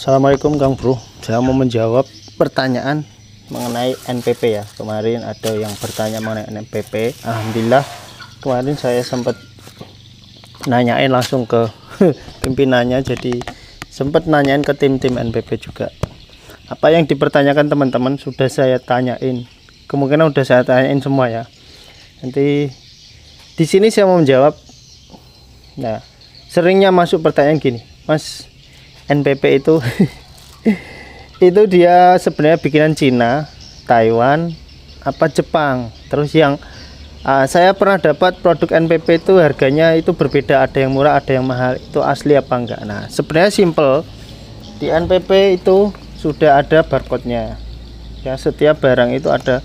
Assalamualaikum Kang Bro. Saya mau menjawab pertanyaan mengenai NPP ya. Kemarin ada yang bertanya mengenai NPP. Alhamdulillah kemarin saya sempat nanyain langsung ke pimpinannya, jadi sempat nanyain ke tim-tim NPP juga. Apa yang dipertanyakan teman-teman sudah saya tanyain. Kemungkinan sudah saya tanyain semua ya. Nanti di sini saya mau menjawab. Nah, seringnya masuk pertanyaan gini, Mas, NPP itu itu dia sebenarnya bikinan Cina, Taiwan, apa Jepang. Terus yang saya pernah dapat produk NPP itu harganya itu berbeda, ada yang murah, ada yang mahal. Itu asli apa enggak? Nah, sebenarnya simple. Di NPP itu sudah ada barcode-nya. Ya, setiap barang itu ada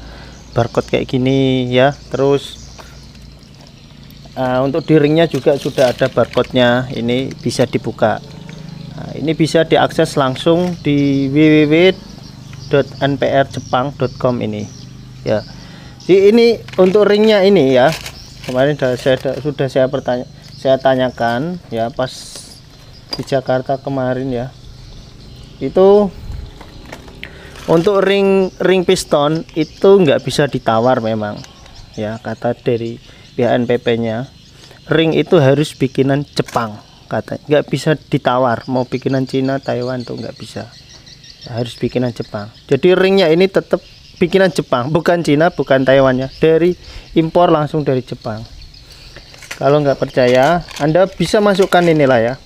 barcode kayak gini ya. Terus untuk di ringnya juga sudah ada barcode-nya. Ini bisa dibuka. Nah, ini bisa diakses langsung di www.nprjepang.com ini ya. Jadi ini untuk ringnya ini ya, kemarin sudah saya tanyakan ya pas di Jakarta kemarin ya. Itu untuk ring piston itu nggak bisa ditawar memang ya, kata dari pihak NPP-nya. Ring itu harus bikinan Jepang, katanya nggak bisa ditawar. Mau bikinan Cina, Taiwan tuh nggak bisa, harus bikinan Jepang. Jadi ringnya ini tetap bikinan Jepang, bukan Cina, bukan Taiwan ya, dari impor langsung dari Jepang. Kalau nggak percaya, Anda bisa masukkan inilah ya.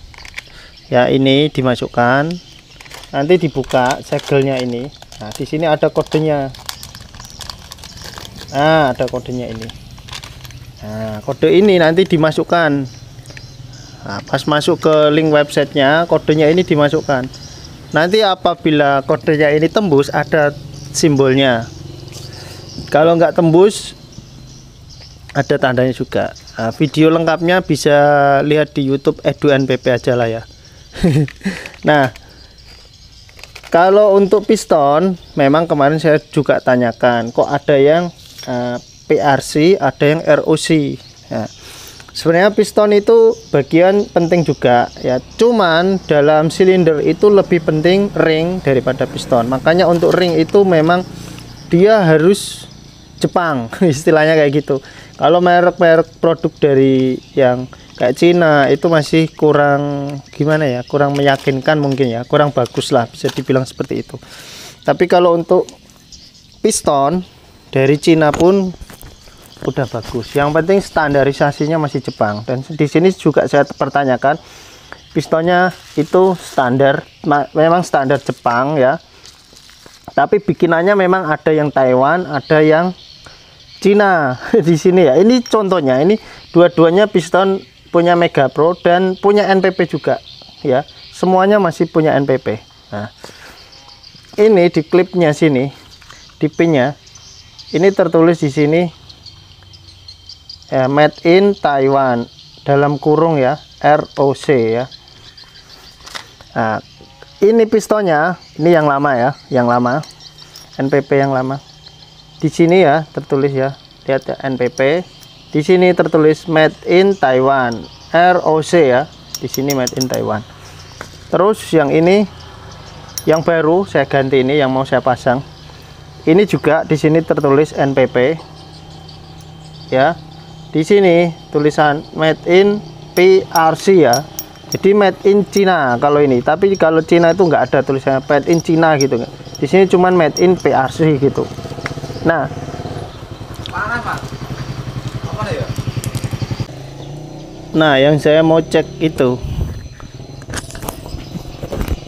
Ya, ini dimasukkan, nanti dibuka segelnya ini. Nah, di sini ada kodenya. Nah, ada kodenya ini. Nah, kode ini nanti dimasukkan. Nah, pas masuk ke link websitenya, kodenya ini dimasukkan. Nanti apabila kodenya ini tembus, ada simbolnya. Kalau nggak tembus, ada tandanya juga. Nah, video lengkapnya bisa lihat di YouTube Edu NPP aja lah ya. Nah, kalau untuk piston, memang kemarin saya juga tanyakan, kok ada yang PRC, ada yang ROC. Nah, sebenarnya piston itu bagian penting juga ya, cuman dalam silinder itu lebih penting ring daripada piston. Makanya untuk ring itu memang dia harus Jepang, istilahnya kayak gitu. Kalau merek-merek produk dari yang kayak Cina itu masih kurang gimana ya, kurang meyakinkan mungkin ya, kurang bagus lah, bisa dibilang seperti itu. Tapi kalau untuk piston dari Cina pun udah bagus. Yang penting standarisasinya masih Jepang. Dan di sini juga saya pertanyakan, pistonnya itu standar, memang standar Jepang ya. Tapi bikinannya memang ada yang Taiwan, ada yang Cina di sini ya. Ini contohnya, ini dua-duanya piston punya Mega Pro dan punya NPP juga ya. Semuanya masih punya NPP. Nah, ini di klipnya sini, di pinnya, ini tertulis di sini ya, made in Taiwan dalam kurung ya, ROC ya. Nah, ini pistonnya, ini yang lama ya, yang lama, NPP yang lama. Di sini ya tertulis ya, lihat ya, NPP. Di sini tertulis made in Taiwan, ROC ya. Di sini made in Taiwan. Terus yang ini, yang baru saya ganti ini, yang mau saya pasang. Ini juga di sini tertulis NPP ya. Di sini tulisan made in PRC ya. Jadi made in Cina kalau ini. Tapi kalau Cina itu nggak ada tulisannya made in Cina gitu. Di sini cuman made in PRC gitu. Nah, nah yang saya mau cek itu,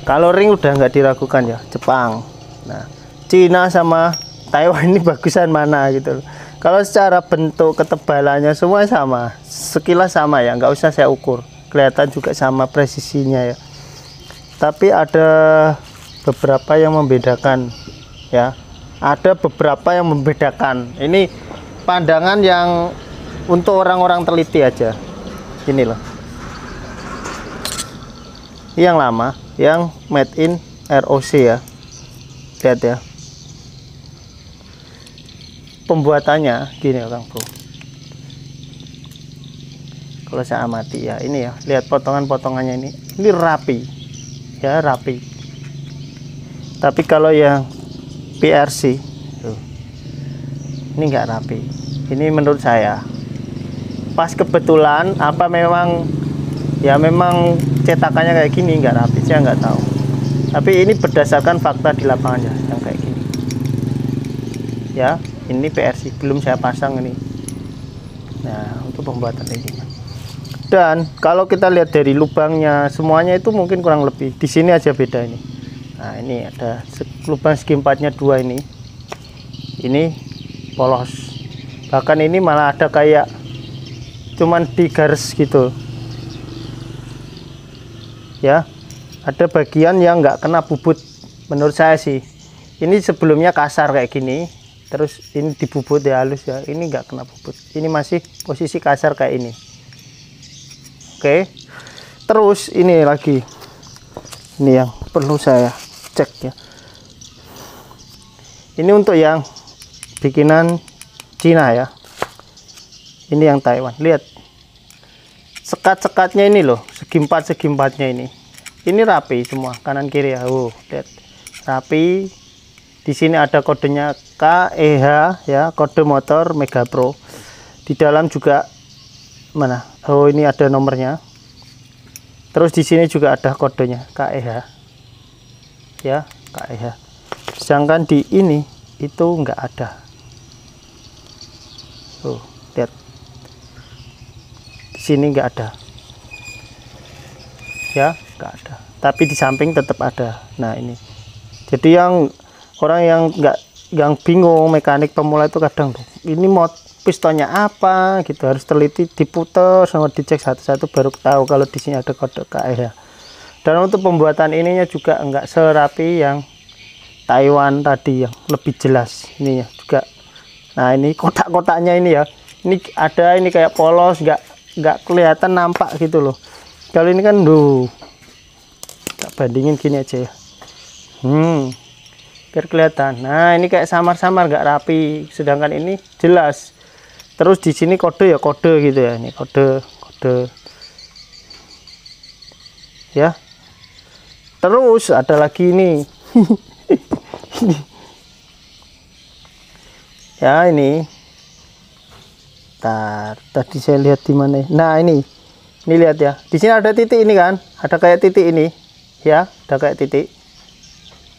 kalau ring udah nggak diragukan ya, Jepang. Nah, Cina sama Taiwan ini bagusan mana gitu. Kalau secara bentuk ketebalannya semua sama, sekilas sama ya, nggak usah saya ukur, kelihatan juga sama presisinya ya. Tapi ada beberapa yang membedakan ya, ada beberapa yang membedakan. Ini pandangan yang untuk orang-orang teliti aja. Ini loh, yang lama, yang made in ROC ya, lihat ya. Pembuatannya gini ya Kang Bro, kalau saya amati ya, ini ya, lihat potongan-potongannya ini rapi ya, rapi. Tapi kalau yang PRC tuh, ini nggak rapi. Ini menurut saya pas kebetulan apa memang ya memang cetakannya kayak gini nggak rapi, saya nggak tahu. Tapi ini berdasarkan fakta di lapangan ya, yang kayak gini ya. Ini PRC belum saya pasang ini. Nah, untuk pembuatan ini. Dan kalau kita lihat dari lubangnya semuanya itu mungkin kurang lebih di sini aja beda ini. Nah, ini ada lubang segi empatnya 2 ini. Ini polos. Bahkan ini malah ada kayak cuman digaris gitu. Ya. Ada bagian yang nggak kena bubut menurut saya sih. Ini sebelumnya kasar kayak gini, terus ini dibubut ya halus ya. Ini nggak kena bubut. Ini masih posisi kasar kayak ini. Oke. Terus ini lagi. Ini yang perlu saya cek ya. Ini untuk yang bikinan Cina ya. Ini yang Taiwan. Lihat. Sekat-sekatnya ini loh, segi empatnya ini. Ini rapi semua kanan kiri ya. Lihat. Rapi. Di sini ada kodenya KEH ya, kode motor Mega Pro. Di dalam juga mana? Oh, ini ada nomornya. Terus di sini juga ada kodenya KEH. Ya, KEH. Sedangkan di ini itu enggak ada. Lihat. Di sini enggak ada. Ya, enggak ada. Tapi di samping tetap ada. Nah, ini. Jadi yang orang yang bingung mekanik pemula itu kadang tuh, ini mau pistonnya apa gitu, harus teliti, diputar sama dicek satu-satu baru tahu kalau di sini ada kode KEH. Dan untuk pembuatan ininya juga enggak serapi yang Taiwan tadi, yang lebih jelas ininya juga. Nah, ini kotak-kotaknya ini ya, ini ada ini kayak polos, nggak kelihatan nampak gitu loh. Kalau ini kan tak bandingin gini aja ya, biar kelihatan. Nah, ini kayak samar-samar nggak rapi, sedangkan ini jelas. Terus di sini kode ya kode gitu ya, ini kode ya. Terus ada lagi ini ya, ini tadi saya lihat di mana. Nah, ini lihat ya, di sini ada titik ini kan, ada kayak titik ini ya, ada kayak titik.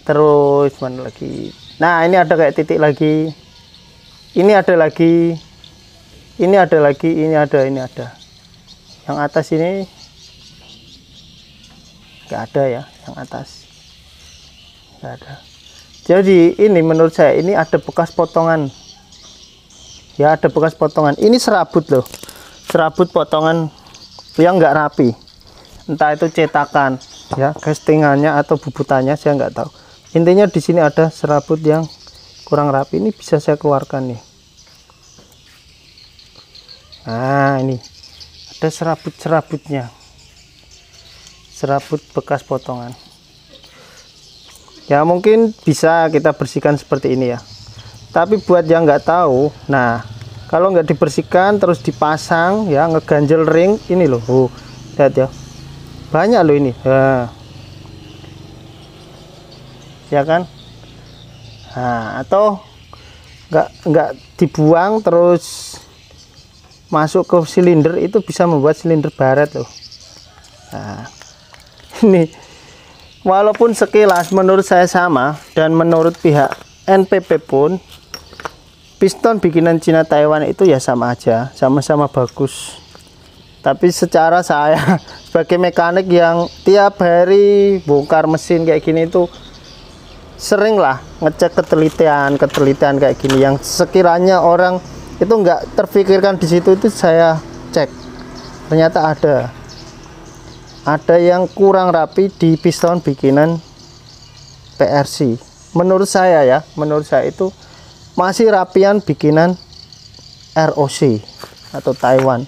Terus mana lagi? Nah, ini ada kayak titik lagi, ini ada lagi, ini ada lagi, ini ada. Yang atas ini nggak ada ya, yang atas nggak ada. Jadi ini menurut saya ini ada bekas potongan ya, ada bekas potongan. Ini serabut loh, serabut potongan yang nggak rapi, entah itu cetakan ya, castingannya atau bubutannya saya nggak tahu. Intinya di sini ada serabut yang kurang rapi. Ini bisa saya keluarkan nih. Nah, ini ada serabutnya, serabut bekas potongan ya, mungkin bisa kita bersihkan seperti ini ya. Tapi buat yang nggak tahu, nah kalau nggak dibersihkan terus dipasang ya, ngeganjel ring ini loh, lihat ya, banyak loh ini ya kan. Nah, atau nggak dibuang terus masuk ke silinder, itu bisa membuat silinder baret loh. Nah, ini walaupun sekilas menurut saya sama, dan menurut pihak NPP pun piston bikinan Cina Taiwan itu ya sama aja, sama-sama bagus. Tapi secara saya sebagai mekanik yang tiap hari bongkar mesin kayak gini itu sering lah ngecek ketelitian kayak gini, yang sekiranya orang itu nggak terfikirkan di situ, itu saya cek ternyata ada yang kurang rapi di piston bikinan PRC. Menurut saya ya, menurut saya itu masih rapian bikinan ROC atau Taiwan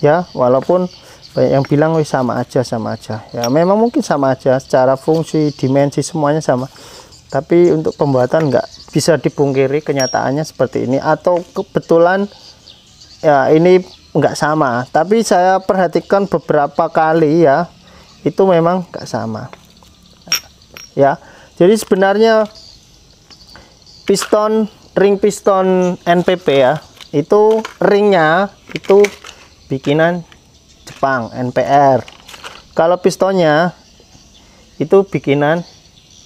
ya, walaupun banyak yang bilang sama aja ya, memang mungkin sama aja secara fungsi, dimensi semuanya sama, tapi untuk pembuatan nggak bisa dipungkiri kenyataannya seperti ini. Atau kebetulan ya ini nggak sama, tapi saya perhatikan beberapa kali ya, itu memang nggak sama ya. Jadi sebenarnya ring piston NPP ya, itu ringnya itu bikinan Jepang, NPR. Kalau pistonnya itu bikinan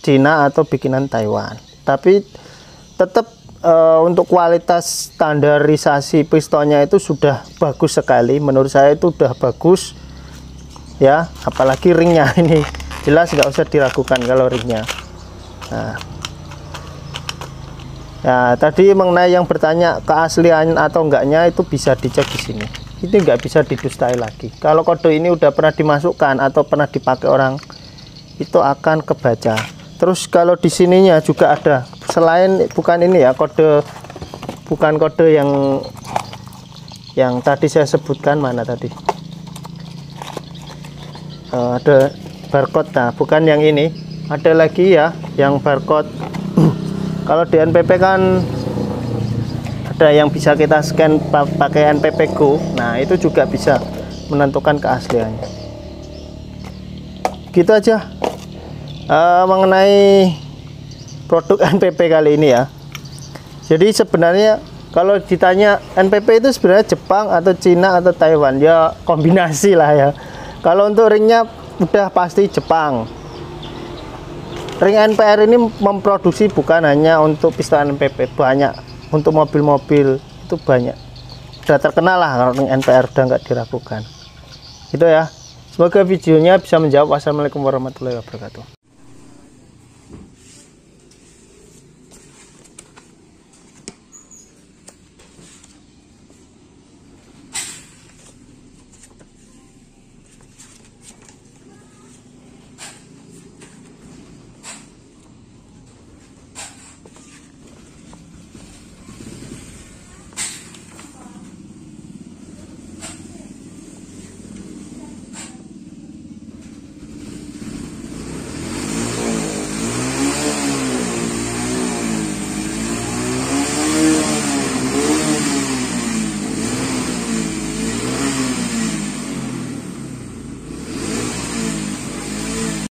Cina atau bikinan Taiwan. Tapi tetap untuk kualitas standarisasi pistonnya itu sudah bagus sekali. Menurut saya itu sudah bagus ya, apalagi ringnya ini jelas nggak usah diragukan kalau ringnya. Nah, ya tadi mengenai yang bertanya keaslian atau enggaknya itu bisa dicek di sini. Ini nggak bisa didustai lagi. Kalau kode ini udah pernah dimasukkan atau pernah dipakai orang, itu akan kebaca. Terus kalau di sininya juga ada, selain bukan ini ya kode, bukan kode yang tadi saya sebutkan, mana tadi ada barcode. Nah bukan yang ini, ada lagi ya yang barcode. Kalau di NPP kan ada yang bisa kita scan pakai NPP Go. Nah itu juga bisa menentukan keasliannya. Gitu aja mengenai produk NPP kali ini ya. Jadi sebenarnya kalau ditanya NPP itu sebenarnya Jepang atau Cina atau Taiwan, ya kombinasi lah ya. Kalau untuk ringnya udah pasti Jepang. Ring NPR ini memproduksi bukan hanya untuk piston NPP, banyak untuk mobil-mobil itu banyak. Udah terkenal lah kalau ring NPR, udah nggak diragukan. Gitu ya. Semoga videonya bisa menjawab. Wassalamualaikum warahmatullahi wabarakatuh.